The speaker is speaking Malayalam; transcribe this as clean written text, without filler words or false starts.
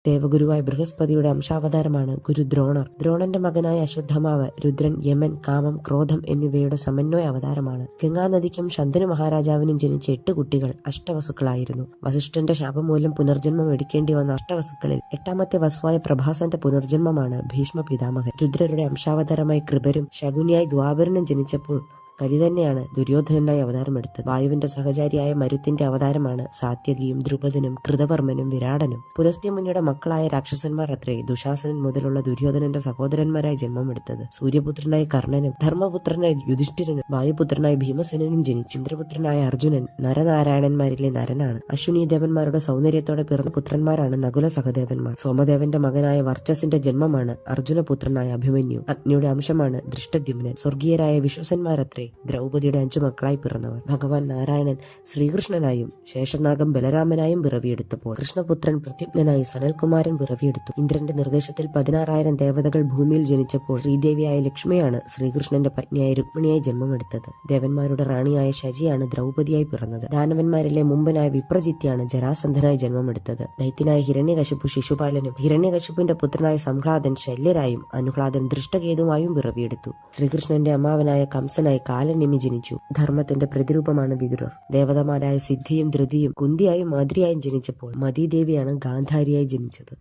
ദേവഗുരുവായ ബൃഹസ്പതിയുടെ അംശാവതാരമാണ് ഗുരു ദ്രോണർ. ദ്രോണന്റെ മകനായ അശ്വത്ഥമാവ് രുദ്രൻ യമൻ, കാമം, ക്രോധം എന്നിവയുടെ സമന്വയ അവതാരമാണ്. ഗംഗാനദിക്കും ശന്തനു മഹാരാജാവിനും ജനിച്ച 8 കുട്ടികൾ അഷ്ടവസുക്കളായിരുന്നു. വസിഷ്ഠന്റെ ശാപം മൂലം പുനർജന്മം എടുക്കേണ്ടി വന്ന അഷ്ടവസുക്കളിൽ 8ാമത്തെ വസുവായ പ്രഭാസന്റെ പുനർജന്മമാണ് ഭീഷ്മ പിതാമഹൻ. രുദ്രരുടെ അംശാവതാരമായി കൃപരും ശകുനിയായി ദ്വാപരനും ജനിച്ചപ്പോൾ കലി തന്നെയാണ് ദുര്യോധനായി അവതാരമെടുത്തത്. വായുവിന്റെ സഹചാരിയായ മരുത്തിന്റെ അവതാരമാണ് സാത്യകിയും ദ്രുപദനും കൃതവർമ്മനും വിരാടനും. പുലസ്ത്യമുനിയുടെ മക്കളായ രാക്ഷസന്മാർ അത്രേ ദുശാസനൻ മുതലുള്ള ദുര്യോധനന്റെ സഹോദരന്മാരായി ജന്മമെടുത്തത്. സൂര്യപുത്രനായി കർണനും ധർമ്മപുത്രനായി യുധിഷ്ഠിരനും വായുപുത്രനായി ഭീമസേനനും ജനിച്ചു. ഇന്ദ്രപുത്രനായ അർജുനൻ നരനാരായണന്മാരിലെ നരനാണ്. അശ്വിനി ദേവന്മാരുടെ സൗന്ദര്യത്തോടെ പിറന്ന പുത്രന്മാരാണ് നകുല സഹദേവന്മാർ. സോമദേവന്റെ മകനായ വർച്ചസിന്റെ ജന്മമാണ് അർജുനപുത്രനായ അഭിമന്യു. അഗ്നിയുടെ അംശമാണ് ദൃഷ്ടദ്യുമ്നൻ. സ്വർഗീയരായ വിശ്വസന്മാരത്രേ ദ്രൗപദിയുടെ 5 മക്കളായി പിറന്നവർ. ഭഗവാൻ നാരായണൻ ശ്രീകൃഷ്ണനായും ശേഷനാഗം ബലരാമനായും പിറവിയെടുത്തപ്പോൾ കൃഷ്ണപുത്രൻ പ്രത്യുപ്തനായി സനൽകുമാരൻ പിറവിയെടുത്തു. ഇന്ദ്രന്റെ നിർദ്ദേശത്തിൽ 16,000 ദേവതകൾ ഭൂമിയിൽ ജനിച്ചപ്പോൾ ശ്രീദേവിയായ ലക്ഷ്മിയാണ് ശ്രീകൃഷ്ണന്റെ പത്നിയായ രുക്മിണിയായി ജന്മമെടുത്തത്. ദേവന്മാരുടെ റാണിയായ ശചിയാണ് ദ്രൗപദിയായി പിറന്നത്. ദാനവന്മാരിലെ മുമ്പനായ വിപ്രജിത്യാണ് ജരാസന്ധനായി ജന്മമെടുത്തത്. ദൈത്യനായ ഹിരണ്യകശിപു ശിശുപാലനും ഹിരണ്യകശിപുവിന്റെ പുത്രനായ സംഹ്ലാദൻ ശല്യരായും അനുഹ്ലാദൻ ദൃഷ്ടകേതുവായും പിറവിയെടുത്തു. ശ്രീകൃഷ്ണന്റെ അമ്മാവനായ കംസനായി കാലനിമി ജനിച്ചു. ധർമ്മത്തിന്റെ പ്രതിരൂപമാണ് വിതുരർ. ദേവതമാരായ സിദ്ധിയും ധൃതിയും കുന്തിയായും മാദ്രിയായും ജനിച്ചപ്പോൾ മദീദേവിയാണ് ഗാന്ധാരിയായി ജനിച്ചത്.